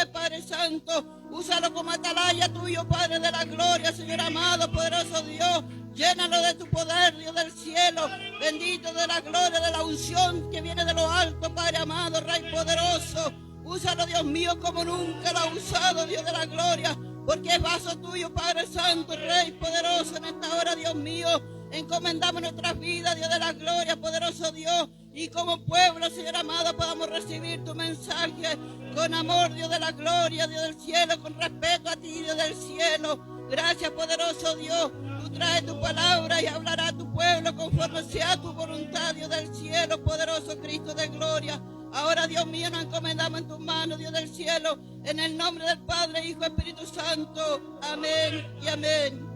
usted, Padre Santo. Úsalo como atalaya tuyo, Padre de la gloria, Señor amado, poderoso Dios. Llénalo de tu poder, Dios del cielo. Bendito de la gloria, de la unción que viene de lo alto, Padre amado, Rey poderoso. Úsalo, Dios mío, como nunca lo ha usado, Dios de la gloria. Porque es vaso tuyo, Padre Santo, Rey poderoso, en esta hora, Dios mío. Encomendamos nuestras vidas, Dios de la gloria, poderoso Dios. Y como pueblo, Señor amado, podamos recibir tu mensaje con amor, Dios de la gloria, Dios del cielo, con respeto a ti, Dios del cielo. Gracias, poderoso Dios. Tú traes tu palabra y hablará a tu pueblo conforme sea tu voluntad, Dios del cielo, poderoso Cristo de gloria. Ahora, Dios mío, nos encomendamos en tus manos, Dios del cielo, en el nombre del Padre, Hijo, Espíritu Santo. Amén y amén.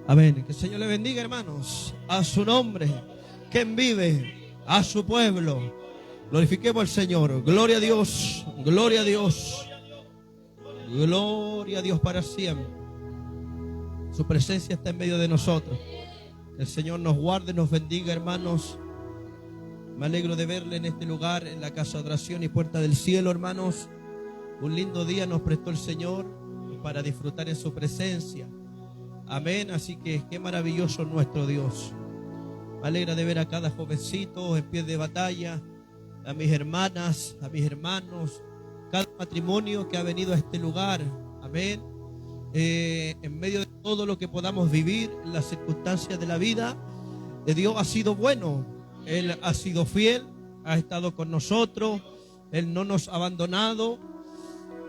Amén. Que el Señor le bendiga, hermanos, a su nombre, quien vive, a su pueblo. Glorifiquemos al Señor. Gloria a Dios, gloria a Dios, gloria a Dios para siempre. Su presencia está en medio de nosotros. El Señor nos guarde, nos bendiga, hermanos. Me alegro de verle en este lugar, en la casa de oración y puerta del cielo, hermanos. Un lindo día nos prestó el Señor para disfrutar en su presencia. Amén. Así que qué maravilloso nuestro Dios. Me alegra de ver a cada jovencito en pie de batalla, a mis hermanas, a mis hermanos, cada matrimonio que ha venido a este lugar. Amén. En medio de todo lo que podamos vivir, las circunstancias de la vida, Dios ha sido bueno. Él ha sido fiel, ha estado con nosotros. Él no nos ha abandonado,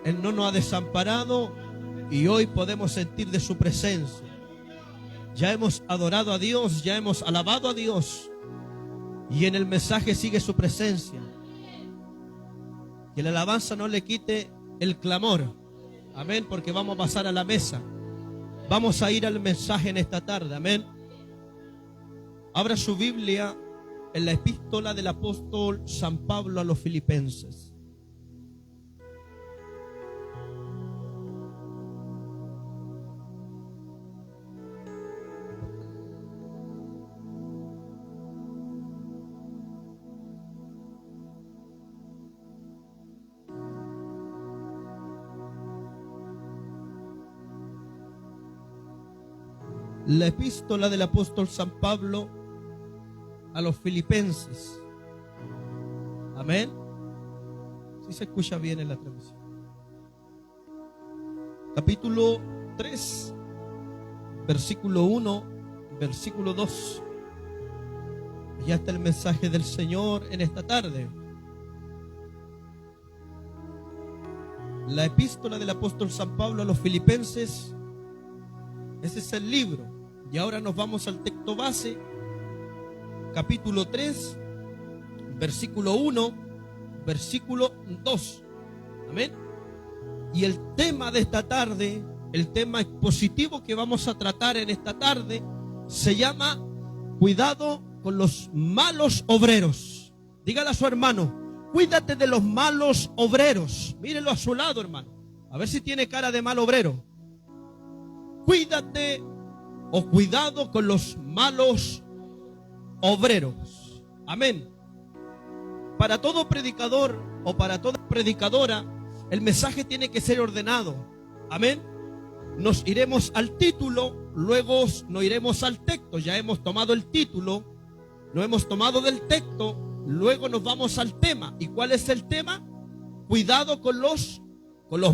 Él no nos ha desamparado, y hoy podemos sentir de su presencia. Ya hemos adorado a Dios, ya hemos alabado a Dios, y en el mensaje sigue su presencia. Que la alabanza no le quite el clamor. Amén, porque vamos a pasar a la mesa. Vamos a ir al mensaje en esta tarde. Amén. Abra su Biblia en la epístola del apóstol San Pablo a los Filipenses. La epístola del apóstol San Pablo a los Filipenses. Amén. Si se escucha bien en la transmisión. Capítulo 3, versículo 1, versículo 2. Ya está el mensaje del Señor en esta tarde. La epístola del apóstol San Pablo a los Filipenses. Ese es el libro. Y ahora nos vamos al texto base, capítulo 3, versículo 1, versículo 2. Amén. Y el tema de esta tarde, el tema expositivo que vamos a tratar en esta tarde, se llama cuidado con los malos obreros. Dígale a su hermano, cuídate de los malos obreros. Mírelo a su lado, hermano. A ver si tiene cara de mal obrero. Cuídate o cuidado con los malos obreros. Amén. Para todo predicador o para toda predicadora, el mensaje tiene que ser ordenado. Amén. Nos iremos al título, luego nos iremos al texto. Ya hemos tomado el título, lo hemos tomado del texto, luego nos vamos al tema. ¿Y cuál es el tema? Cuidado con los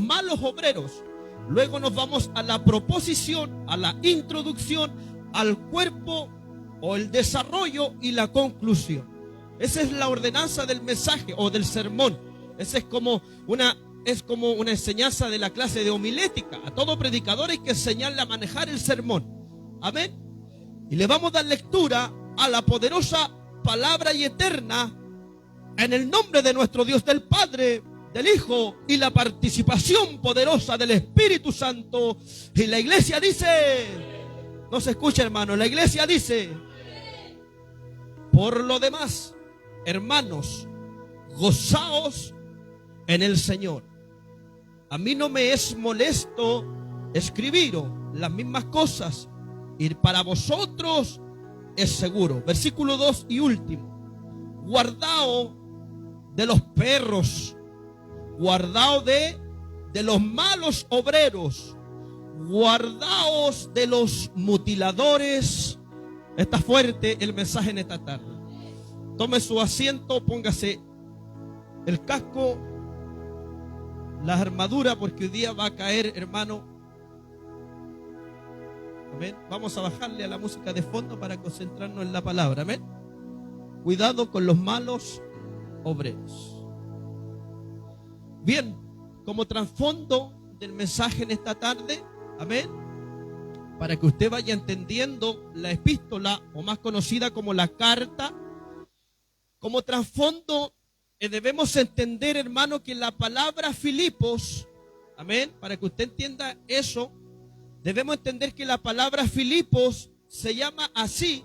malos obreros. Luego nos vamos a la proposición, a la introducción, al cuerpo o el desarrollo y la conclusión. Esa es la ordenanza del mensaje o del sermón. Esa es como una enseñanza de la clase de homilética. A todo predicador hay que enseñarle a manejar el sermón. Amén. Y le vamos a dar lectura a la poderosa palabra y eterna en el nombre de nuestro Dios, del Padre, del Hijo y la participación poderosa del Espíritu Santo. Y la iglesia dice, no se escucha, hermano, la iglesia dice: por lo demás, hermanos, gozaos en el Señor. A mí no me es molesto escribiros las mismas cosas, y para vosotros es seguro. Versículo 2 y último. guardaos de los perros, guardaos de los malos obreros, guardaos de los mutiladores. Está fuerte el mensaje en esta tarde. Tome su asiento, póngase el casco, las armaduras, porque hoy día va a caer, hermano. Amén. Vamos a bajarle a la música de fondo para concentrarnos en la palabra. Amén. Cuidado con los malos obreros. Bien, como trasfondo del mensaje en esta tarde, amén, para que usted vaya entendiendo la epístola, o más conocida como la carta, como trasfondo debemos entender, hermano, que la palabra Filipos, amén, para que usted entienda eso, debemos entender que la palabra Filipos se llama así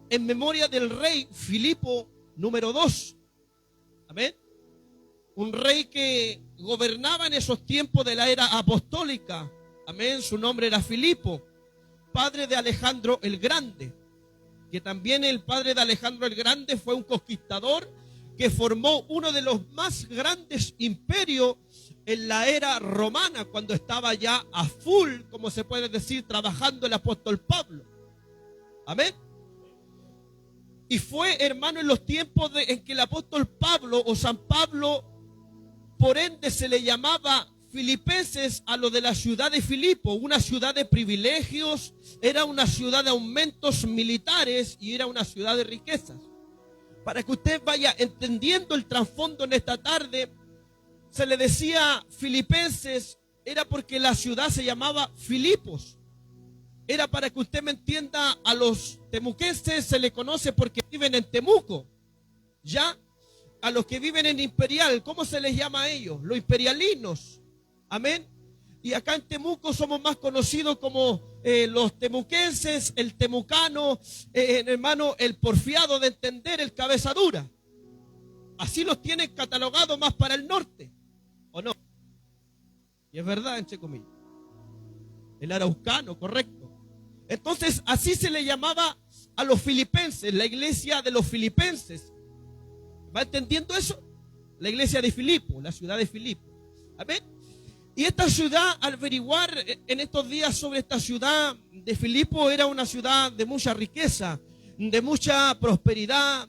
en memoria del rey Filipo número 2, amén, un rey que gobernaba en esos tiempos de la era apostólica, amén, su nombre era Filipo, padre de Alejandro el Grande, que también el padre de Alejandro el Grande fue un conquistador que formó uno de los más grandes imperios en la era romana, cuando estaba ya a full, como se puede decir, trabajando el apóstol Pablo. Amén. Y fue, hermano, en los tiempos en que el apóstol Pablo o San Pablo, por ende se le llamaba Filipenses a lo de la ciudad de Filipo, una ciudad de privilegios, era una ciudad de aumentos militares y era una ciudad de riquezas. Para que usted vaya entendiendo el trasfondo en esta tarde, se le decía Filipenses, era porque la ciudad se llamaba Filipos. Era para que usted me entienda, a los temuquenses se le conoce porque viven en Temuco. Ya, a los que viven en Imperial, ¿cómo se les llama a ellos? Los imperialinos. Amén. Y acá en Temuco somos más conocidos como los temuquenses, el temucano, hermano, el porfiado de entender, el cabeza dura. Así los tienen catalogados más para el norte, ¿o no? Y es verdad, entre comillas. El araucano, correcto. Entonces, así se le llamaba a los filipenses, la iglesia de los filipenses. ¿Va entendiendo eso? La iglesia de Filipo, la ciudad de Filipo. Amén. Y esta ciudad, al averiguar en estos días sobre esta ciudad de Filipo, era una ciudad de mucha riqueza, de mucha prosperidad.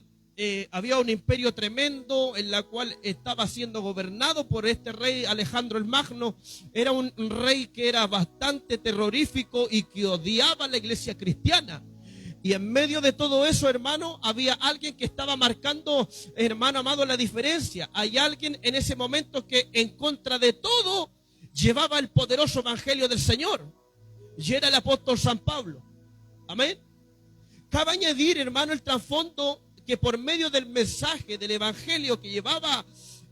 Había un imperio tremendo en la cual estaba siendo gobernado por este rey Alejandro el Magno. Era un rey que era bastante terrorífico y que odiaba a la iglesia cristiana. Y en medio de todo eso, hermano, había alguien que estaba marcando, hermano amado, la diferencia. Hay alguien en ese momento que en contra de todo llevaba el poderoso evangelio del Señor. Y era el apóstol San Pablo. Amén. Cabe añadir, hermano, el trasfondo que por medio del mensaje del evangelio que llevaba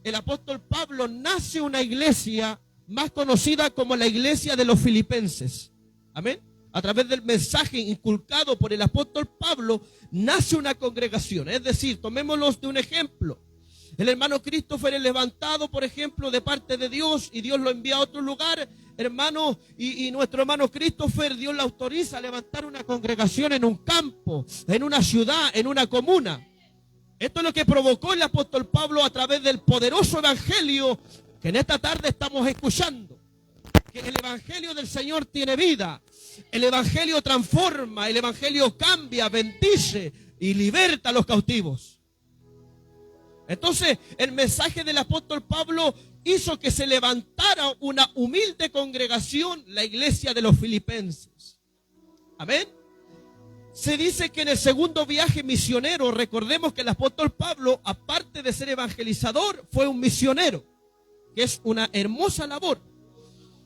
el apóstol Pablo, nace una iglesia más conocida como la iglesia de los filipenses. Amén. A través del mensaje inculcado por el apóstol Pablo, nace una congregación. Es decir, tomémoslos de un ejemplo. El hermano Christopher es levantado, por ejemplo, de parte de Dios, y Dios lo envía a otro lugar, hermano, y nuestro hermano Christopher, Dios le autoriza a levantar una congregación en un campo, en una ciudad, en una comuna. Esto es lo que provocó el apóstol Pablo a través del poderoso evangelio que en esta tarde estamos escuchando. Que el evangelio del Señor tiene vida, el evangelio transforma, el evangelio cambia, bendice y liberta a los cautivos. Entonces, el mensaje del apóstol Pablo hizo que se levantara una humilde congregación, la iglesia de los filipenses. Amén. Se dice que en el segundo viaje misionero, recordemos que el apóstol Pablo, aparte de ser evangelizador, fue un misionero, que es una hermosa labor.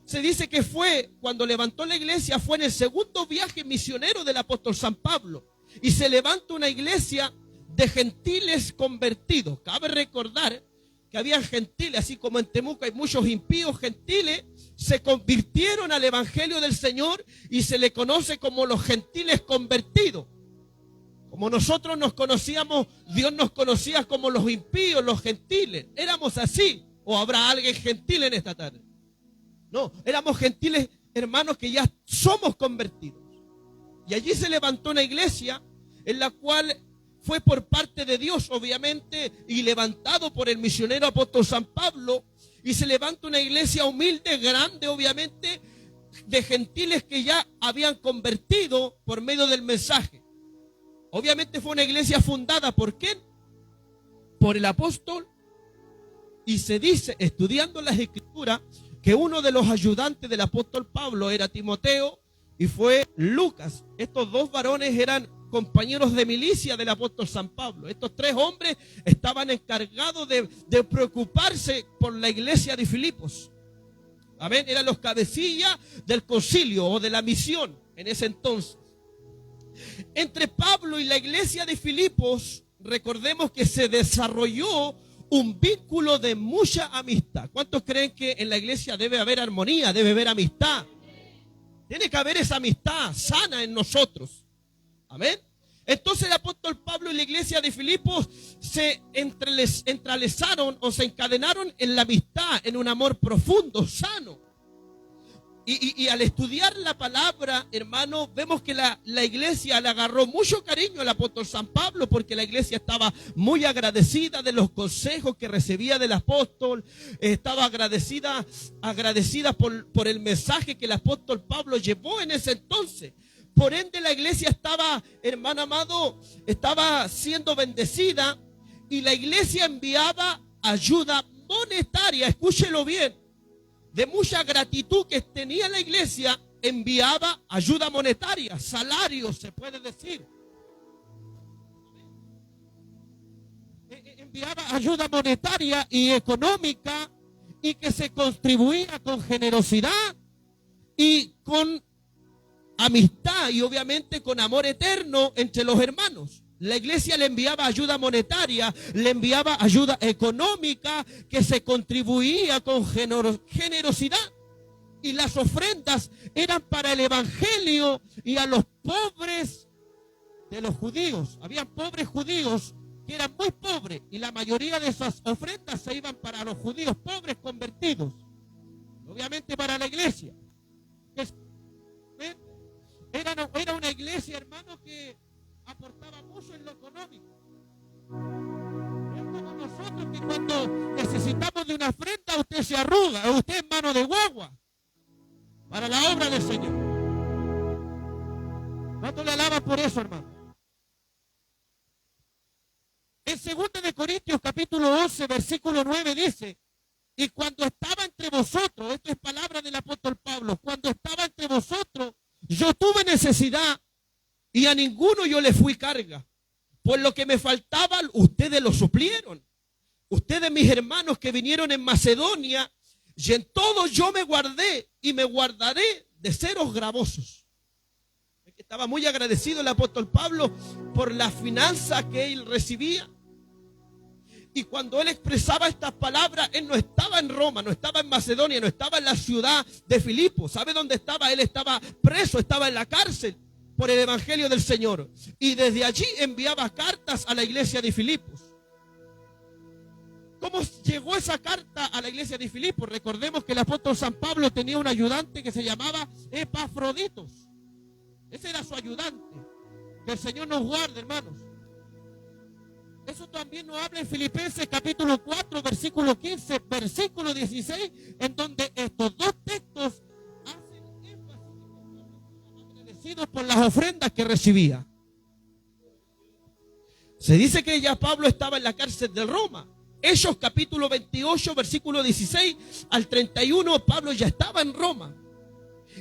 Se dice que fue, cuando levantó la iglesia, fue en el segundo viaje misionero del apóstol San Pablo. Y se levanta una iglesia de gentiles convertidos. Cabe recordar que había gentiles, así como en Temuco hay muchos impíos, gentiles se convirtieron al evangelio del Señor y se le conoce como los gentiles convertidos. Como nosotros nos conocíamos, Dios nos conocía como los impíos, los gentiles. Éramos así. ¿O habrá alguien gentil en esta tarde? No, éramos gentiles, hermanos, que ya somos convertidos. Y allí se levantó una iglesia en la cual fue por parte de Dios, obviamente, y levantado por el misionero apóstol San Pablo, y se levanta una iglesia humilde, grande, obviamente, de gentiles que ya habían convertido por medio del mensaje. Obviamente fue una iglesia fundada ¿por quién? Por el apóstol. Y se dice, estudiando las escrituras, que uno de los ayudantes del apóstol Pablo era Timoteo y fue Lucas. Estos dos varones eran compañeros de milicia del apóstol San Pablo. Estos tres hombres estaban encargados de preocuparse por la iglesia de Filipos. Amén. Eran los cabecillas del concilio o de la misión en ese entonces. Entre Pablo y la iglesia de Filipos, recordemos que se desarrolló un vínculo de mucha amistad. ¿Cuántos creen que en la iglesia debe haber armonía, debe haber amistad? Tiene que haber esa amistad sana en nosotros. Amén. Entonces el apóstol Pablo y la iglesia de Filipos se entrelazaron o se encadenaron en la amistad, en un amor profundo, sano. Y al estudiar la palabra, hermano, vemos que la iglesia le agarró mucho cariño al apóstol San Pablo, porque la iglesia estaba muy agradecida de los consejos que recibía del apóstol, estaba agradecida por el mensaje que el apóstol Pablo llevó en ese entonces. Por ende, la iglesia estaba, hermano amado, estaba siendo bendecida, y la iglesia enviaba ayuda monetaria, escúchelo bien. De mucha gratitud que tenía la iglesia, enviaba ayuda monetaria, salarios, se puede decir. Enviaba ayuda monetaria y económica, y que se contribuía con generosidad y con amistad y obviamente con amor eterno entre los hermanos. La iglesia le enviaba ayuda monetaria, le enviaba ayuda económica, que se contribuía con generosidad. Y las ofrendas eran para el evangelio y a los pobres de los judíos. Habían pobres judíos que eran muy pobres, y la mayoría de esas ofrendas se iban para los judíos pobres convertidos. Obviamente para la iglesia. Era una iglesia, hermano, que aportaba mucho en lo económico. Es como nosotros, que cuando necesitamos de una ofrenda, usted se arruga, o usted es mano de guagua para la obra del Señor. ¿Cuánto le alaba por eso, hermano? En 2 de Corintios capítulo 11, versículo 9 dice: y cuando estaba entre vosotros, esto es palabra del apóstol Pablo, cuando estaba entre vosotros, yo tuve necesidad, y a ninguno yo le fui carga. Pues lo que me faltaba, ustedes lo suplieron. Ustedes, mis hermanos que vinieron en Macedonia, y en todo yo me guardé y me guardaré de seros gravosos. Estaba muy agradecido el apóstol Pablo por la finanza que él recibía. Y cuando él expresaba estas palabras, él no estaba en Roma, no estaba en Macedonia, no estaba en la ciudad de Filipos. ¿Sabe dónde estaba? Él estaba preso, estaba en la cárcel por el evangelio del Señor. Y desde allí enviaba cartas a la iglesia de Filipos. ¿Cómo llegó esa carta a la iglesia de Filipos? Recordemos que el apóstol San Pablo tenía un ayudante que se llamaba Epafroditos. Ese era su ayudante. Que el Señor nos guarde, hermanos. Eso también nos habla en Filipenses capítulo 4, versículo 15, versículo 16, en donde estos dos textos hacen énfasis agradecidos por las ofrendas que recibía. Se dice que ya Pablo estaba en la cárcel de Roma. Hechos capítulo 28, versículo 16 al 31, Pablo ya estaba en Roma.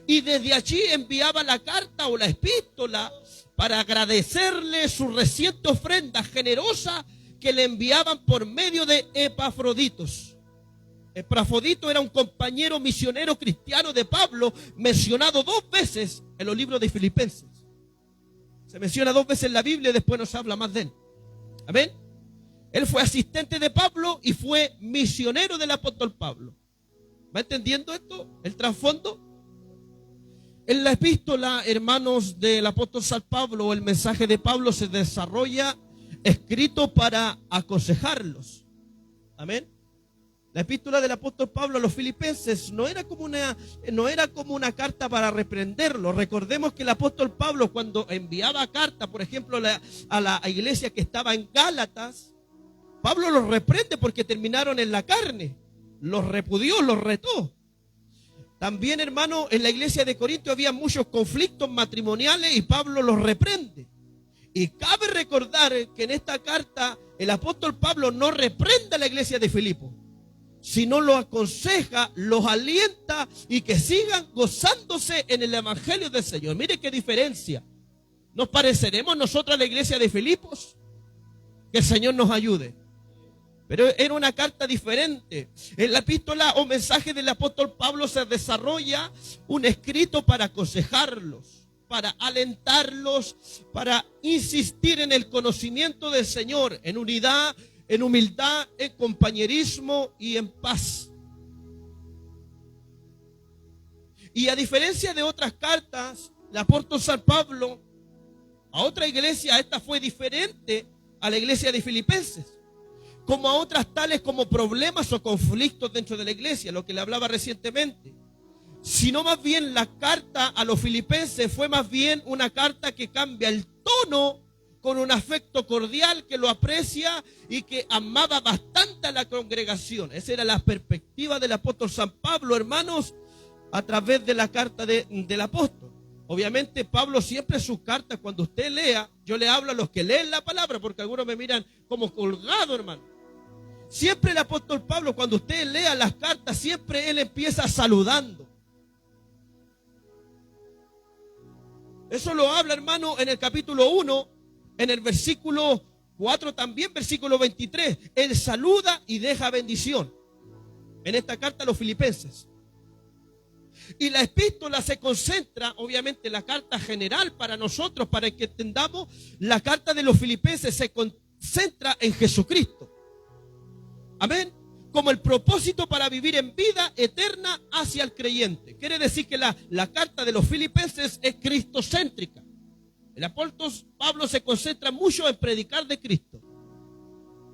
Y desde allí enviaba la carta o la epístola para agradecerle su reciente ofrenda generosa que le enviaban por medio de Epafroditos. Epafrodito era un compañero misionero cristiano de Pablo, mencionado 2 veces en los libros de Filipenses. Se menciona 2 veces en la Biblia y después nos habla más de él. Amén. Él fue asistente de Pablo y fue misionero del apóstol Pablo. ¿Va entendiendo esto? El trasfondo. En la epístola, hermanos, del apóstol San Pablo, el mensaje de Pablo se desarrolla escrito para aconsejarlos. Amén. La epístola del apóstol Pablo a los filipenses no era como una carta para reprenderlo. Recordemos que el apóstol Pablo, cuando enviaba carta, por ejemplo, a la iglesia que estaba en Gálatas, Pablo los reprende porque terminaron en la carne. Los repudió, los retó. También, hermano, en la iglesia de Corinto había muchos conflictos matrimoniales y Pablo los reprende. Y cabe recordar que en esta carta el apóstol Pablo no reprende a la iglesia de Filipo, sino lo aconseja, los alienta y que sigan gozándose en el evangelio del Señor. Mire qué diferencia. ¿Nos pareceremos nosotros a la iglesia de Filipos? Que el Señor nos ayude. Pero era una carta diferente. En la epístola o mensaje del apóstol Pablo se desarrolla un escrito para aconsejarlos, para alentarlos, para insistir en el conocimiento del Señor, en unidad, en humildad, en compañerismo y en paz. Y a diferencia de otras cartas, el apóstol San Pablo a otra iglesia, esta fue diferente a la iglesia de Filipenses, como a otras tales como problemas o conflictos dentro de la iglesia, lo que le hablaba recientemente. Sino más bien la carta a los filipenses fue más bien una carta que cambia el tono con un afecto cordial, que lo aprecia y que amaba bastante a la congregación. Esa era la perspectiva del apóstol San Pablo, hermanos, a través de la carta del apóstol. Obviamente Pablo siempre en sus cartas, cuando usted lea, yo le hablo a los que leen la palabra, porque algunos me miran como colgado, hermano. Siempre el apóstol Pablo, cuando usted lea las cartas, siempre él empieza saludando. Eso lo habla, hermano, en el capítulo 1, en el versículo 4 también, versículo 23. Él saluda y deja bendición. En esta carta a los filipenses. Y la epístola se concentra, obviamente la carta general para nosotros, para que entendamos, la carta de los filipenses se concentra en Jesucristo. Amén. Como el propósito para vivir en vida eterna hacia el creyente. Quiere decir que la carta de los filipenses es cristocéntrica. El apóstol Pablo se concentra mucho en predicar de Cristo.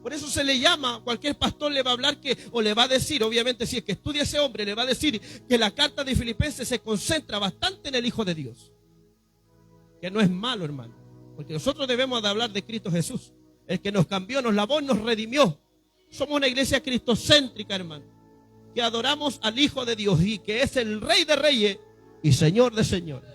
Por eso se le llama, cualquier pastor le va a hablar o le va a decir, obviamente si es que estudia ese hombre, le va a decir que la carta de Filipenses se concentra bastante en el Hijo de Dios. Que no es malo, hermano, porque nosotros debemos de hablar de Cristo Jesús, el que nos cambió, nos lavó, nos redimió. Somos una iglesia cristocéntrica, hermano, que adoramos al Hijo de Dios y que es el Rey de Reyes y Señor de Señores.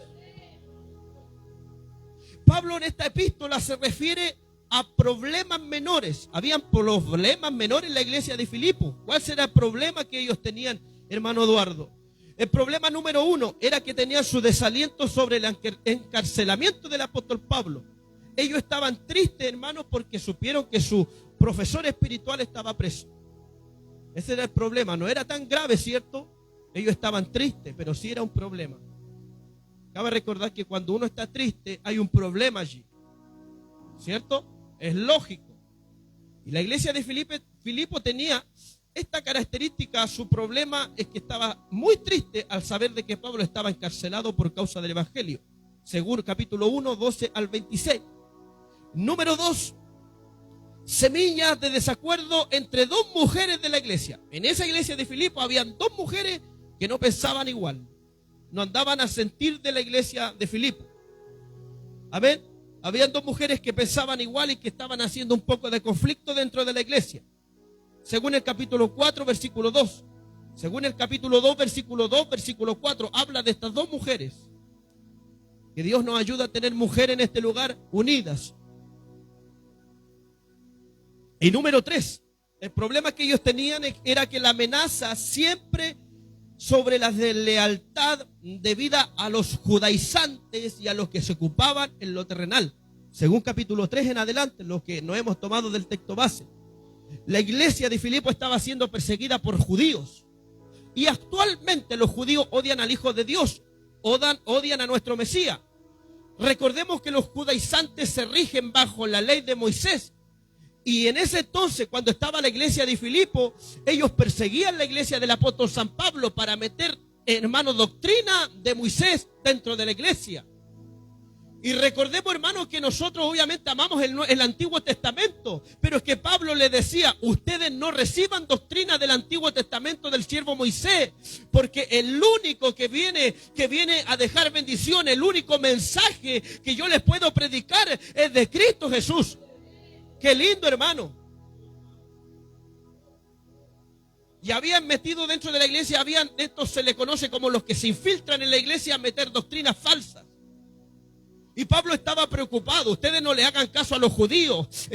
Pablo en esta epístola se refiere a problemas menores. Habían problemas menores en la iglesia de Filipo. ¿Cuál será el problema que ellos tenían, hermano Eduardo? El problema número 1 era que tenían su desaliento sobre el encarcelamiento del apóstol Pablo. Ellos estaban tristes, hermanos, porque supieron que su profesor espiritual estaba preso. Ese era el problema. No era tan grave, ¿cierto? Ellos estaban tristes, pero sí era un problema. Cabe recordar que cuando uno está triste hay un problema allí, ¿cierto? Es lógico. Y la iglesia de Filipo tenía esta característica. Su problema es que estaba muy triste al saber de que Pablo estaba encarcelado por causa del evangelio. Según capítulo 1, 12 al 26. Número 2, semillas de desacuerdo entre dos mujeres de la iglesia. En esa iglesia de Filipo habían dos mujeres que no pensaban igual. No andaban a sentir de la iglesia de Filipo. Amén. Habían dos mujeres que pensaban igual y que estaban haciendo un poco de conflicto dentro de la iglesia. Según el capítulo 4, versículo 2. Según el capítulo 2, versículo 2, versículo 4, habla de estas dos mujeres. Que Dios nos ayuda a tener mujeres en este lugar unidas. Y número 3, el problema que ellos tenían era que la amenaza siempre sobre la deslealtad debida a los judaizantes y a los que se ocupaban en lo terrenal. Según capítulo 3 en adelante, lo que no hemos tomado del texto base. La iglesia de Filipo estaba siendo perseguida por judíos. Y actualmente los judíos odian al Hijo de Dios, odian a nuestro Mesías. Recordemos que los judaizantes se rigen bajo la ley de Moisés. Y en ese entonces, cuando estaba la iglesia de Filipo, ellos perseguían la iglesia del apóstol San Pablo para meter, hermano, doctrina de Moisés dentro de la iglesia. Y recordemos, hermanos, que nosotros obviamente amamos el Antiguo Testamento, pero es que Pablo le decía, ustedes no reciban doctrina del Antiguo Testamento del siervo Moisés, porque el único que viene a dejar bendición, el único mensaje que yo les puedo predicar es de Cristo Jesús. Qué lindo, hermano. Y habían metido dentro de la iglesia, esto se le conoce como los que se infiltran en la iglesia a meter doctrinas falsas. Y Pablo estaba preocupado. Ustedes no le hagan caso a los judíos.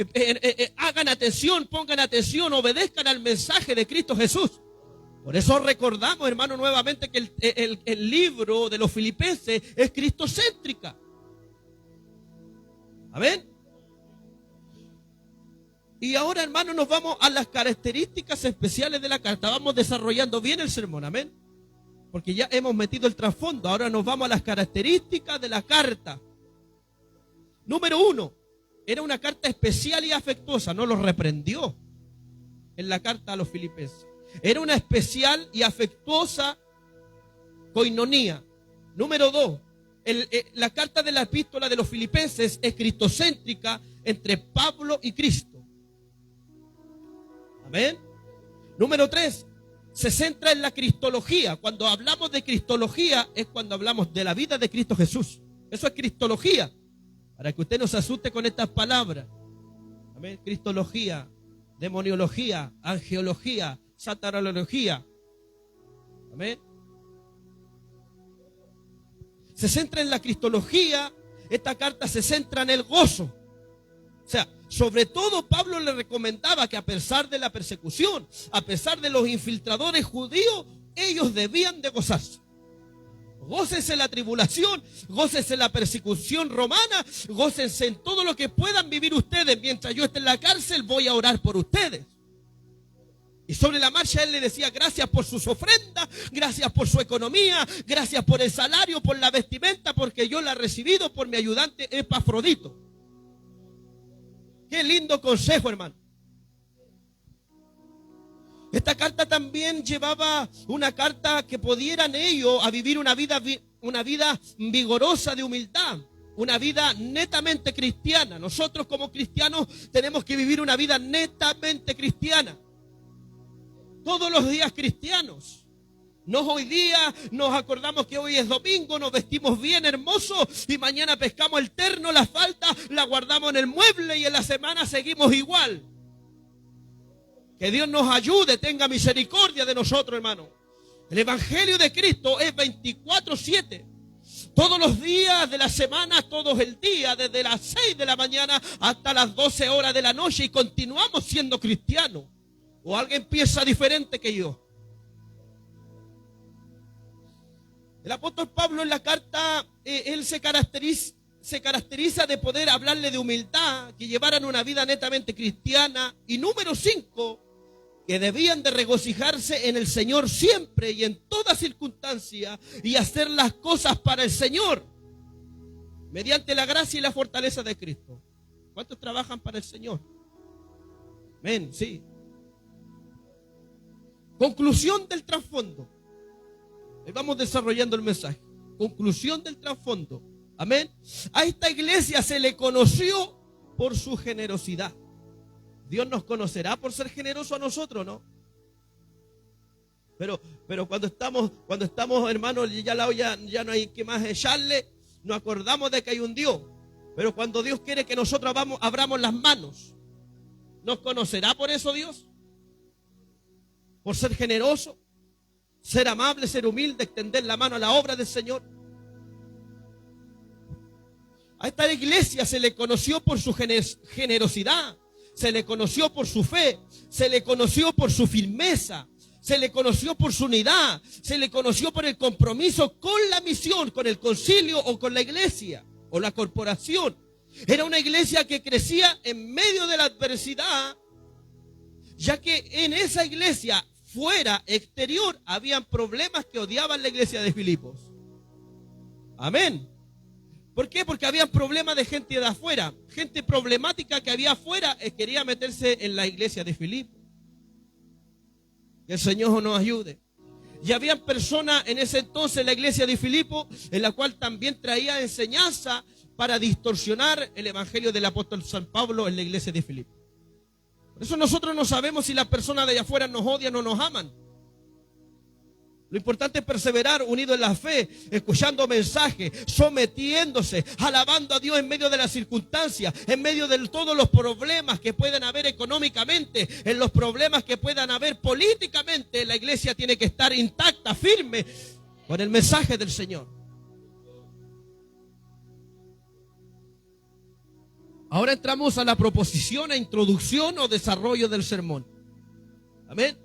Hagan atención, pongan atención, obedezcan al mensaje de Cristo Jesús. Por eso recordamos, hermano, nuevamente que el libro de los Filipenses es cristocéntrica. Amén. Y ahora, hermano, nos vamos a las características especiales de la carta. Vamos desarrollando bien el sermón, amén. Porque ya hemos metido el trasfondo. Ahora nos vamos a las características de la carta. Número 1, era una carta especial y afectuosa, no los reprendió en la carta a los filipenses. Era una especial y afectuosa coinonía. Número 2, la carta de la epístola de los filipenses es cristocéntrica entre Pablo y Cristo. Amén. Número 3, se centra en la cristología. Cuando hablamos de cristología es cuando hablamos de la vida de Cristo Jesús. Eso es cristología. Para que usted no se asuste con estas palabras. Amén. Cristología, demoniología, angelología, satanología. Amén. Se centra en la cristología. Esta carta se centra en el gozo. O sea, sobre todo Pablo le recomendaba que a pesar de la persecución, a pesar de los infiltradores judíos, ellos debían de gozarse. Gócense en la tribulación, gócense en la persecución romana, gócense en todo lo que puedan vivir ustedes. Mientras yo esté en la cárcel, voy a orar por ustedes. Y sobre la marcha él le decía, gracias por sus ofrendas, gracias por su economía, gracias por el salario, por la vestimenta, porque yo la he recibido por mi ayudante Epafrodito. Qué lindo consejo, hermano. Esta carta también llevaba una carta que pudieran ellos a vivir una vida vigorosa de humildad, una vida netamente cristiana. Nosotros como cristianos tenemos que vivir una vida netamente cristiana. Todos los días cristianos. No hoy día nos acordamos que hoy es domingo, nos vestimos bien hermosos y mañana pescamos el terno, la falda, la guardamos en el mueble y en la semana seguimos igual. Que Dios nos ayude, tenga misericordia de nosotros, hermano. El Evangelio de Cristo es 24/7. Todos los días de la semana, todos el día, desde las 6 de la mañana hasta las 12 horas de la noche, y continuamos siendo cristianos. O alguien piensa diferente que yo. El apóstol Pablo en la carta, él se caracteriza de poder hablarle de humildad, que llevaran una vida netamente cristiana. Y número 5, que debían de regocijarse en el Señor siempre y en toda circunstancia y hacer las cosas para el Señor, mediante la gracia y la fortaleza de Cristo. ¿Cuántos trabajan para el Señor? Amén, sí. Conclusión del trasfondo. Ahí vamos desarrollando el mensaje. Conclusión del trasfondo. Amén. A esta iglesia se le conoció por su generosidad. Dios nos conocerá por ser generoso a nosotros, ¿no? Pero cuando estamos, hermanos, ya no hay que más echarle, nos acordamos de que hay un Dios. Pero cuando Dios quiere que nosotros abramos las manos, ¿nos conocerá por eso Dios? Por ser generoso, ser amable, ser humilde, extender la mano a la obra del Señor. A esta iglesia se le conoció por su generosidad, se le conoció por su fe, se le conoció por su firmeza, se le conoció por su unidad, se le conoció por el compromiso con la misión, con el concilio o con la iglesia o la corporación. Era una iglesia que crecía en medio de la adversidad, ya que en esa iglesia, fuera, exterior, habían problemas que odiaban la iglesia de Filipos. Amén. ¿Por qué? Porque había problemas de gente de afuera. Gente problemática que había afuera quería meterse en la iglesia de Filipos. Que el Señor nos ayude. Y había personas en ese entonces en la iglesia de Filipos, en la cual también traía enseñanza para distorsionar el evangelio del apóstol San Pablo en la iglesia de Filipos. Por eso nosotros no sabemos si las personas de allá afuera nos odian o nos aman. Lo importante es perseverar unido en la fe, escuchando mensajes, sometiéndose, alabando a Dios en medio de las circunstancias, en medio de todos los problemas que puedan haber económicamente, en los problemas que puedan haber políticamente. La iglesia tiene que estar intacta, firme, con el mensaje del Señor. Ahora entramos a la proposición, a introducción o desarrollo del sermón. Amén.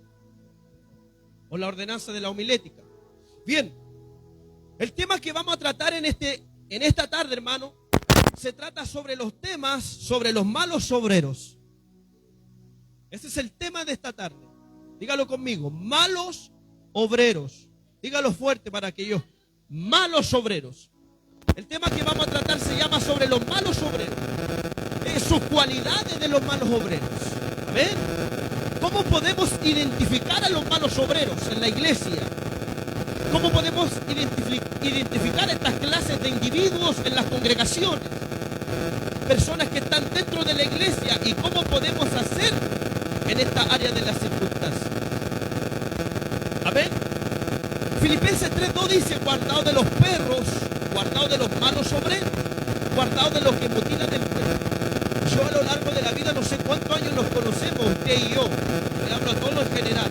O la ordenanza de la homilética. Bien, el tema que vamos a tratar en esta tarde, hermano, se trata sobre los temas, sobre los malos obreros. Ese es el tema de esta tarde. Dígalo conmigo, malos obreros. Dígalo fuerte para que yo. Malos obreros. El tema que vamos a tratar se llama sobre los malos obreros. Sus cualidades de los malos obreros. Amén. ¿Cómo podemos identificar a los malos obreros en la iglesia? ¿Cómo podemos identificar estas clases de individuos en las congregaciones? Personas que están dentro de la iglesia, y cómo podemos hacer en esta área de las circunstancias. Amén. Filipenses 3:2 dice: guardaos de los perros, guardaos de los malos obreros, guardaos de los que mutilan el cuerpo. Yo a lo largo de la vida no sé cuántos años nos conocemos, usted y yo. Le hablo a todos en general.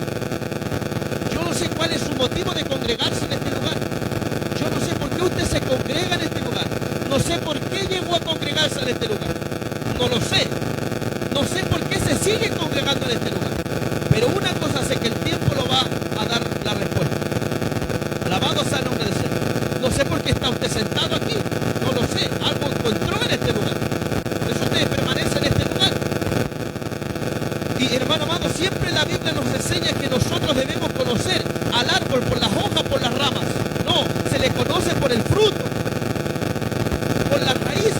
Yo no sé cuál es su motivo de congregarse en este lugar. Yo no sé por qué usted se congrega en este lugar. No sé por qué llegó a congregarse en este lugar. No lo sé. No sé por qué se sigue congregando en este lugar. Pero una cosa sé, que el tiempo lo va a dar la respuesta. Alabado sea el nombre del Señor. No sé por qué está usted sentado aquí. No lo sé. Algo encontró en este lugar. Por eso usted permanece en este lugar. Y hermano amado, siempre la Biblia nos enseña que nosotros debemos conocer al árbol por las hojas, por las ramas. No, se le conoce por el fruto, por las raíces.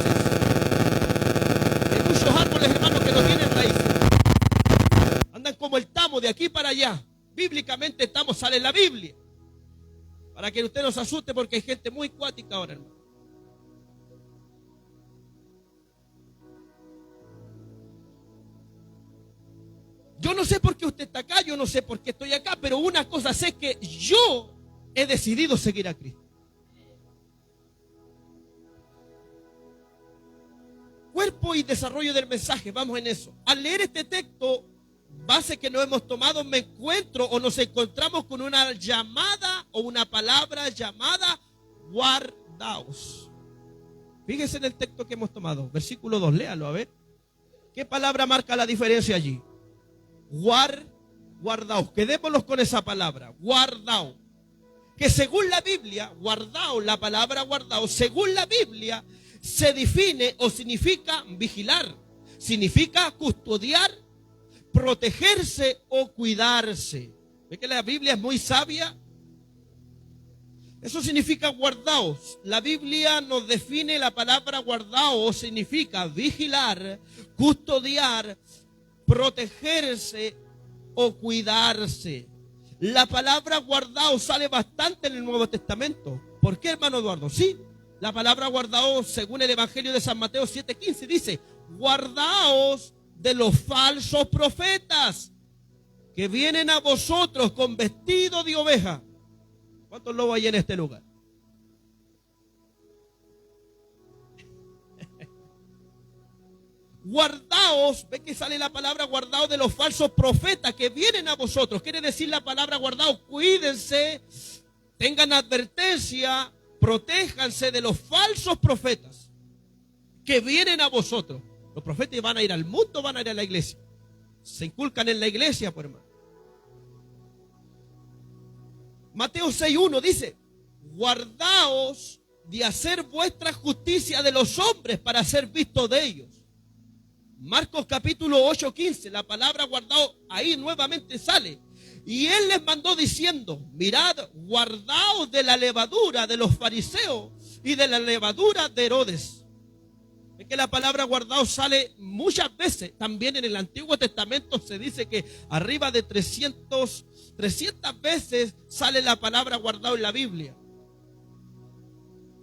Hay muchos árboles, hermanos, que no tienen raíces. Andan como el tamo de aquí para allá. Bíblicamente tamo sale en la Biblia. Para que usted no se asuste, porque hay gente muy cuática ahora, hermano. Yo no sé por qué usted está acá, yo no sé por qué estoy acá, pero una cosa sé, que yo he decidido seguir a Cristo. Cuerpo y desarrollo del mensaje, vamos en eso. Al leer este texto base que nos hemos tomado, me encuentro o nos encontramos con una llamada o una palabra llamada guardaos. Fíjese en el texto que hemos tomado, versículo 2, léalo a ver. ¿Qué palabra marca la diferencia allí? Guardaos, quedémonos con esa palabra, guardaos. Que según la Biblia, guardaos, la palabra guardaos, según la Biblia, se define o significa vigilar, significa custodiar, protegerse o cuidarse. ¿Ve que la Biblia es muy sabia? Eso significa guardaos. La Biblia nos define la palabra guardaos, significa vigilar, custodiar, protegerse o cuidarse. La palabra guardaos sale bastante en el Nuevo Testamento. ¿Por qué, hermano Eduardo? Sí, la palabra guardaos, según el Evangelio de San Mateo 7:15, dice: guardaos de los falsos profetas que vienen a vosotros con vestido de oveja. ¿Cuántos lobos hay en este lugar? Guardaos, ve que sale la palabra guardaos de los falsos profetas que vienen a vosotros. Quiere decir la palabra guardaos, cuídense, tengan advertencia, protéjanse de los falsos profetas que vienen a vosotros. Los profetas van a ir al mundo, van a ir a la iglesia. Se inculcan en la iglesia, por hermano. Mateo 6:1 dice: guardaos de hacer vuestra justicia de los hombres para ser vistos de ellos. Marcos capítulo 8:15, la palabra guardado ahí nuevamente sale. Y él les mandó diciendo: mirad, guardaos de la levadura de los fariseos y de la levadura de Herodes. Es que la palabra guardado sale muchas veces. También en el Antiguo Testamento se dice que arriba de 300 veces sale la palabra guardado en la Biblia.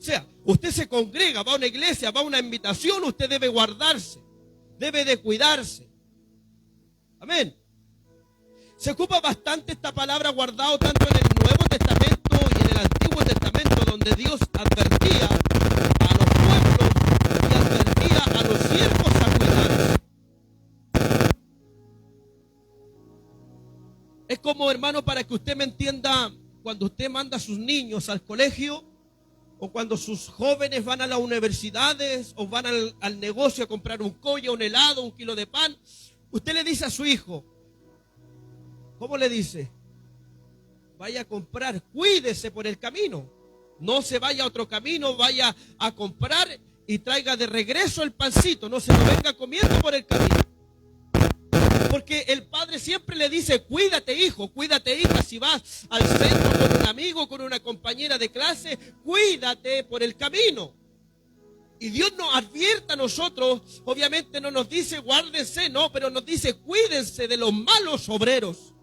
O sea, usted se congrega, va a una iglesia, va a una invitación, usted debe guardarse, debe de cuidarse. Amén. Se ocupa bastante esta palabra guardado tanto en el Nuevo Testamento y en el Antiguo Testamento, donde Dios advertía a los pueblos y advertía a los siervos a cuidarse. Es como, hermano, para que usted me entienda, cuando usted manda a sus niños al colegio, o cuando sus jóvenes van a las universidades, o van al negocio a comprar un collo, un helado, un kilo de pan, usted le dice a su hijo, ¿cómo le dice? Vaya a comprar, cuídese por el camino. No se vaya a otro camino, vaya a comprar y traiga de regreso el pancito. No se lo venga comiendo por el camino. Porque el padre siempre le dice, cuídate hijo, cuídate hija, si vas al centro con un amigo, con una compañera de clase, cuídate por el camino. Y Dios nos advierte a nosotros, obviamente no nos dice guárdense, no, pero nos dice cuídense de los malos obreros.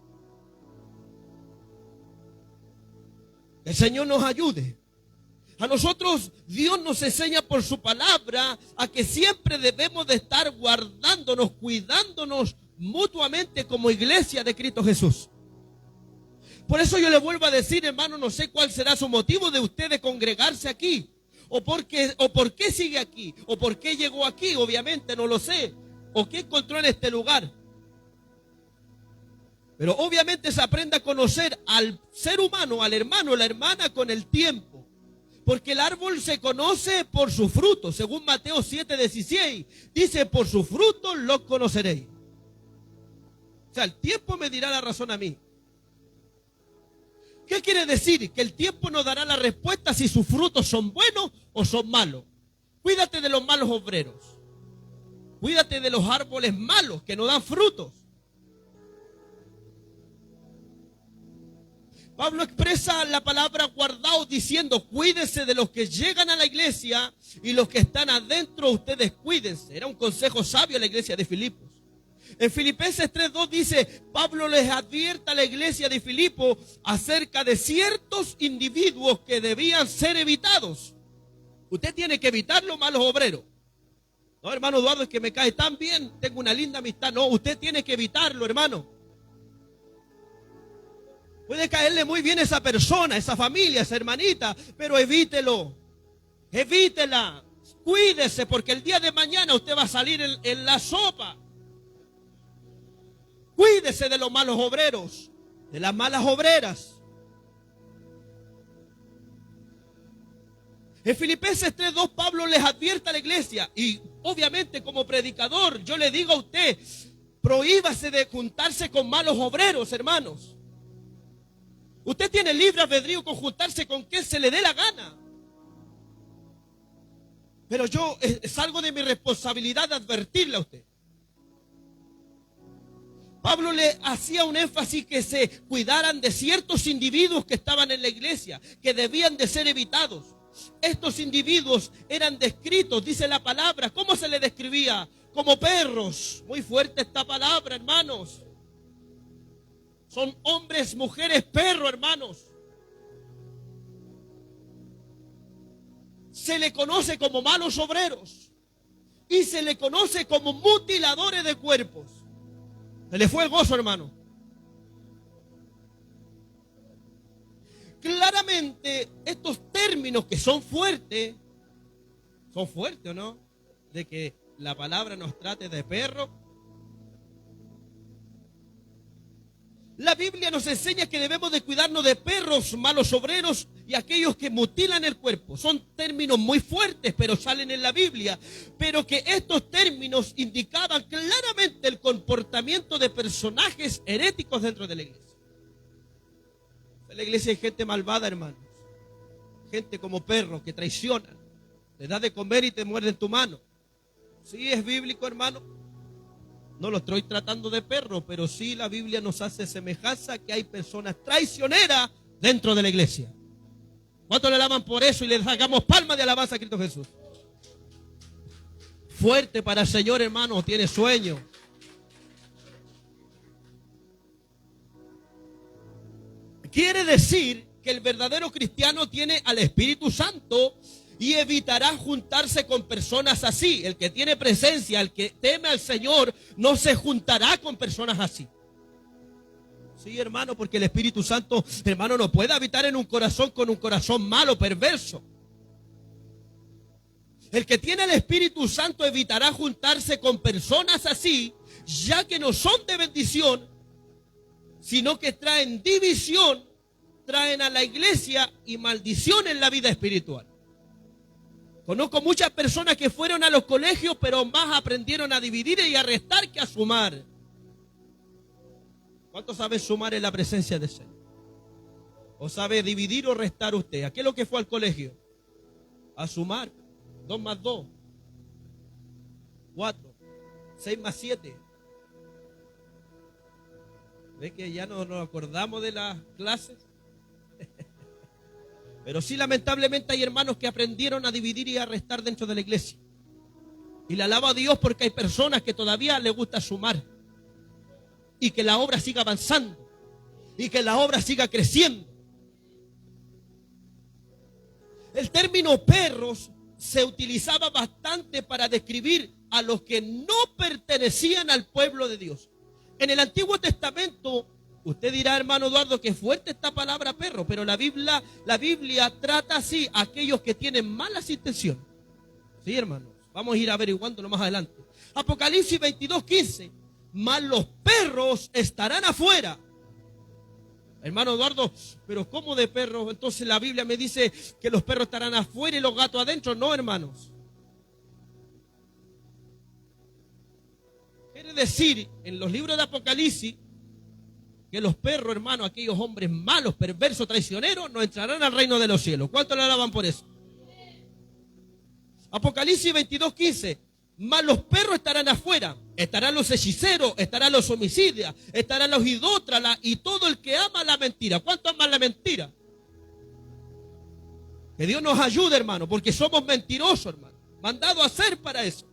El Señor nos ayude. A nosotros Dios nos enseña por su palabra a que siempre debemos de estar guardándonos, cuidándonos mutuamente como iglesia de Cristo Jesús. Por eso yo le vuelvo a decir, hermano, no sé cuál será su motivo de usted de congregarse aquí, o por qué sigue aquí, o por qué llegó aquí, obviamente no lo sé, o qué encontró en este lugar. Pero obviamente se aprende a conocer al ser humano, al hermano, a la hermana con el tiempo. Porque el árbol se conoce por su fruto, según Mateo 7:16, dice, por su fruto lo conoceréis. O sea, el tiempo me dirá la razón a mí. ¿Qué quiere decir? Que el tiempo nos dará la respuesta si sus frutos son buenos o son malos. Cuídate de los malos obreros. Cuídate de los árboles malos que no dan frutos. Pablo expresa la palabra guardado diciendo, cuídense de los que llegan a la iglesia y los que están adentro, ustedes cuídense. Era un consejo sabio a la iglesia de Filipos. En Filipenses 3:2 dice, Pablo les advierte a la iglesia de Filipos acerca de ciertos individuos que debían ser evitados. Usted tiene que evitar los malos obreros. No, hermano Eduardo, es que me cae tan bien, tengo una linda amistad. No, usted tiene que evitarlo, hermano. Puede caerle muy bien a esa persona, a esa familia, a esa hermanita, pero evítelo. Evítela. Cuídese, porque el día de mañana usted va a salir en la sopa. Cuídese de los malos obreros, de las malas obreras. En Filipenses 3:2 Pablo les advierte a la iglesia y obviamente como predicador yo le digo a usted, prohíbase de juntarse con malos obreros, hermanos. Usted tiene libre albedrío con juntarse con quien se le dé la gana. Pero yo es algo de mi responsabilidad de advertirle a usted. Pablo le hacía un énfasis que se cuidaran de ciertos individuos que estaban en la iglesia, que debían de ser evitados. Estos individuos eran descritos, dice la palabra, ¿cómo se les describía? Como perros. Muy fuerte esta palabra, hermanos. Son hombres, mujeres, perros, hermanos. Se le conoce como malos obreros y se le conoce como mutiladores de cuerpos. Se le fue el gozo, hermano. Claramente, estos términos que son fuertes ¿o no? De que la palabra nos trate de perro. La Biblia nos enseña que debemos de cuidarnos de perros, malos obreros y aquellos que mutilan el cuerpo. Son términos muy fuertes, pero salen en la Biblia. Pero que estos términos indicaban claramente el comportamiento de personajes heréticos dentro de la iglesia. En la iglesia hay gente malvada, hermanos. Gente como perros que traicionan. Te da de comer y te muerden tu mano. Sí, es bíblico, hermano. No lo estoy tratando de perro, pero sí la Biblia nos hace semejanza que hay personas traicioneras dentro de la iglesia. ¿Cuántos le alaban por eso y le hagamos palmas de alabanza a Cristo Jesús? Fuerte para el Señor, hermano, tiene sueño. Quiere decir que el verdadero cristiano tiene al Espíritu Santo y evitará juntarse con personas así. El que tiene presencia, el que teme al Señor, no se juntará con personas así. Sí, hermano, porque el Espíritu Santo, hermano, no puede habitar en un corazón con un corazón malo, perverso. El que tiene el Espíritu Santo evitará juntarse con personas así, ya que no son de bendición, sino que traen división, traen a la iglesia y maldición en la vida espiritual. Conozco muchas personas que fueron a los colegios, pero más aprendieron a dividir y a restar que a sumar. ¿Cuántos saben sumar en la presencia del Señor? ¿O sabe dividir o restar usted? ¿A qué es lo que fue al colegio? A sumar. 2 más 2. 4. 6 más 7. ¿Ve que ya no nos acordamos de las clases? Pero sí, lamentablemente hay hermanos que aprendieron a dividir y a restar dentro de la iglesia. Y le alabo a Dios porque hay personas que todavía les gusta sumar. Y que la obra siga avanzando. Y que la obra siga creciendo. El término perros se utilizaba bastante para describir a los que no pertenecían al pueblo de Dios. En el Antiguo Testamento, usted dirá, hermano Eduardo, que fuerte esta palabra perro, pero la Biblia trata así a aquellos que tienen malas intenciones. Sí, hermanos, vamos a ir averiguándolo más adelante. Apocalipsis 22:15, mas los perros estarán afuera. Hermano Eduardo, pero ¿cómo de perros? Entonces la Biblia me dice que los perros estarán afuera y los gatos adentro. No, hermanos. Quiere decir, en los libros de Apocalipsis, que los perros, hermano, aquellos hombres malos, perversos, traicioneros, no entrarán al reino de los cielos. ¿Cuánto le alaban por eso? Apocalipsis 22:15. Mas los perros estarán afuera, estarán los hechiceros, estarán los homicidas, estarán los idólatras y todo el que ama la mentira. ¿Cuánto aman la mentira? Que Dios nos ayude, hermano, porque somos mentirosos, hermano. Mandado a hacer para eso.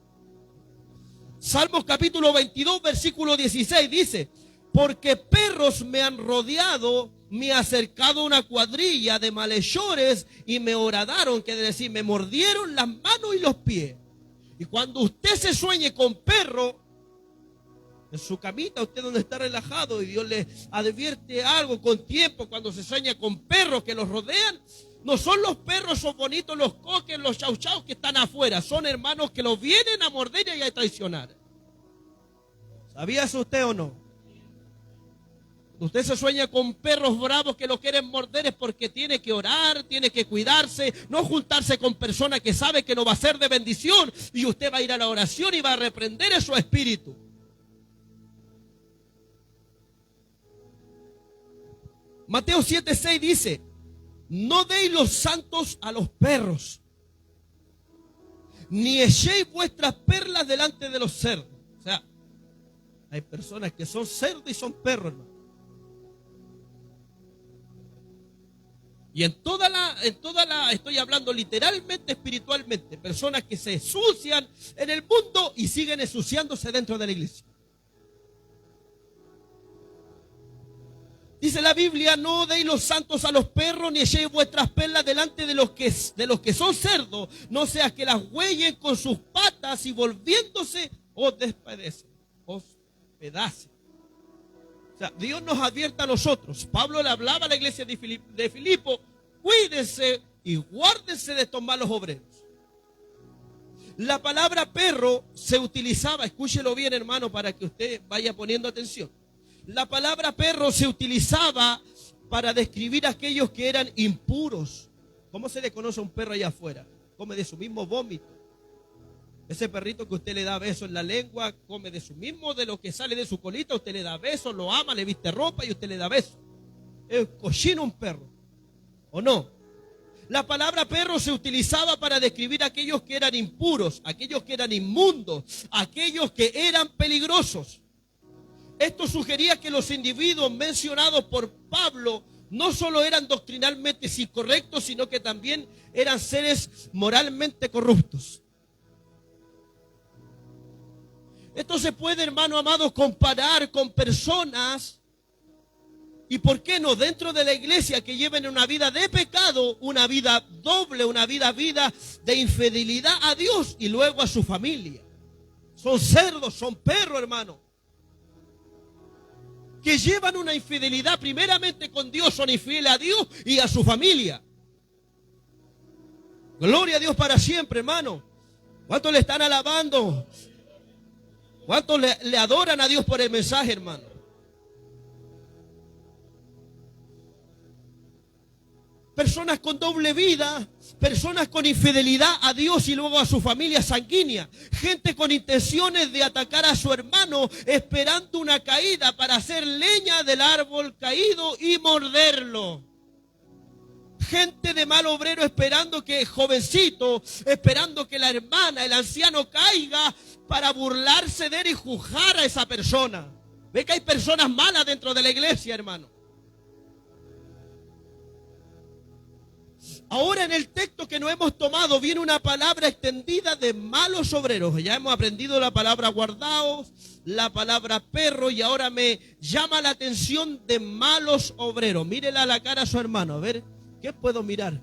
Salmos capítulo 22, versículo 16 dice: porque perros me han rodeado, me ha acercado una cuadrilla de malhechores y me horadaron, que es decir, me mordieron las manos y los pies. Y cuando usted se sueñe con perro, en su camita, usted donde está relajado y Dios le advierte algo con tiempo, cuando se sueña con perros que los rodean, no son los perros, son bonitos, los coques, los chau chau que están afuera, son hermanos que los vienen a morder y a traicionar. ¿Sabía eso usted o no? Usted se sueña con perros bravos que lo quieren morder, es porque tiene que orar, tiene que cuidarse, no juntarse con personas que sabe que no va a ser de bendición, y usted va a ir a la oración y va a reprender a su espíritu. Mateo 7:6 dice: no deis los santos a los perros, ni echéis vuestras perlas delante de los cerdos. O sea, hay personas que son cerdos y son perros, hermano. Y en toda la, estoy hablando literalmente, espiritualmente, personas que se ensucian en el mundo y siguen ensuciándose dentro de la iglesia. Dice la Biblia: no deis los santos a los perros, ni echéis vuestras perlas delante de los que son cerdos, no sea que las huellen con sus patas y volviéndose os despedacen, os pedacen. O sea, Dios nos advierte a nosotros. Pablo le hablaba a la iglesia de Filipo: cuídense y guárdense de estos malos obreros. La palabra perro se utilizaba, escúchelo bien, hermano, para que usted vaya poniendo atención. La palabra perro se utilizaba para describir a aquellos que eran impuros. ¿Cómo se le conoce a un perro allá afuera? Come de su mismo vómito. Ese perrito que usted le da besos en la lengua, come de su mismo, de lo que sale de su colita, usted le da besos, lo ama, le viste ropa y usted le da besos. Es cochino un perro, ¿o no? La palabra perro se utilizaba para describir a aquellos que eran impuros, aquellos que eran inmundos, aquellos que eran peligrosos. Esto sugería que los individuos mencionados por Pablo no solo eran doctrinalmente incorrectos, sino que también eran seres moralmente corruptos. Esto se puede, hermano amado, comparar con personas Y por qué no dentro de la iglesia que lleven una vida de pecado, una vida doble, una vida de infidelidad a Dios y luego a su familia. Son cerdos, son perros, hermano. Que llevan una infidelidad primeramente con Dios, son infieles a Dios y a su familia. Gloria a Dios para siempre, hermano. ¿Cuántos le están alabando? ¿Cuántos le adoran a Dios por el mensaje, hermano? Personas con doble vida, personas con infidelidad a Dios y luego a su familia sanguínea. Gente con intenciones de atacar a su hermano esperando una caída para hacer leña del árbol caído y morderlo. Gente de mal obrero esperando que jovencito, esperando que la hermana, el anciano caiga para burlarse de él y juzgar a esa persona. Ve que hay personas malas dentro de la iglesia, hermano. Ahora en el texto que nos hemos tomado viene una palabra extendida de malos obreros. Ya hemos aprendido la palabra guardaos, la palabra perro y ahora me llama la atención de malos obreros. Mírele a la cara a su hermano, a ver, ¿qué puedo mirar?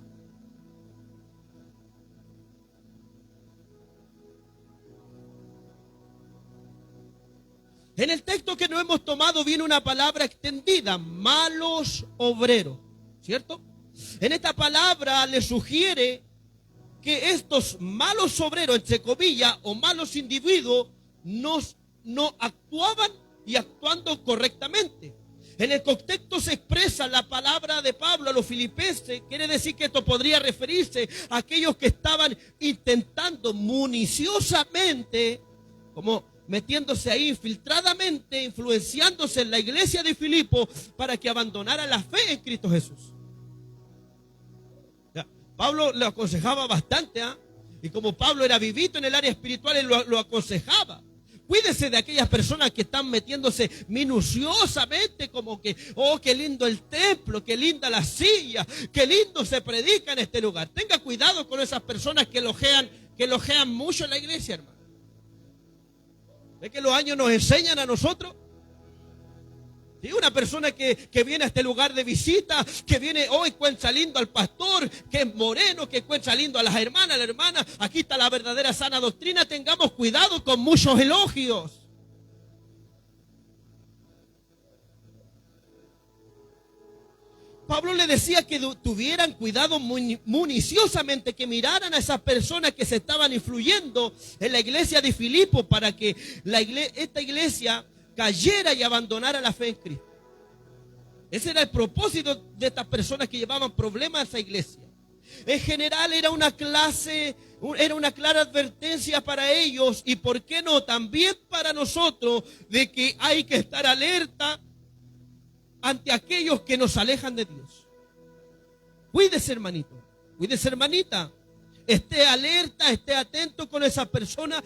En el texto que nos hemos tomado viene una palabra extendida, malos obreros, ¿cierto? En esta palabra le sugiere que estos malos obreros, entre comillas, o malos individuos, no actuaban y actuando correctamente. En el contexto se expresa la palabra de Pablo a los filipenses. Quiere decir que esto podría referirse a aquellos que estaban intentando municiosamente, como metiéndose ahí infiltradamente, influenciándose en la iglesia de Filipo para que abandonara la fe en Cristo Jesús. Pablo le aconsejaba bastante, y como Pablo era vivito en el área espiritual, él lo aconsejaba. Cuídese de aquellas personas que están metiéndose minuciosamente, como que, oh, qué lindo el templo, qué linda la silla, qué lindo se predica en este lugar. Tenga cuidado con esas personas que elogian mucho en la iglesia, hermano. ¿Ve que los años nos enseñan a nosotros? Y una persona que viene a este lugar de visita, que viene hoy, encuentra lindo al pastor, que es moreno, que encuentra lindo a las hermanas, la hermana, aquí está la verdadera sana doctrina, tengamos cuidado con muchos elogios. Pablo le decía que tuvieran cuidado municiosamente, que miraran a esas personas que se estaban influyendo en la iglesia de Filipo para que esta iglesia cayera y abandonara la fe en Cristo. Ese era el propósito de estas personas que llevaban problemas a esa iglesia. En general era una clara advertencia para ellos y por qué no también para nosotros de que hay que estar alerta ante aquellos que nos alejan de Dios. Cuídese, hermanito, cuídese, hermanita. Esté alerta, esté atento con esas personas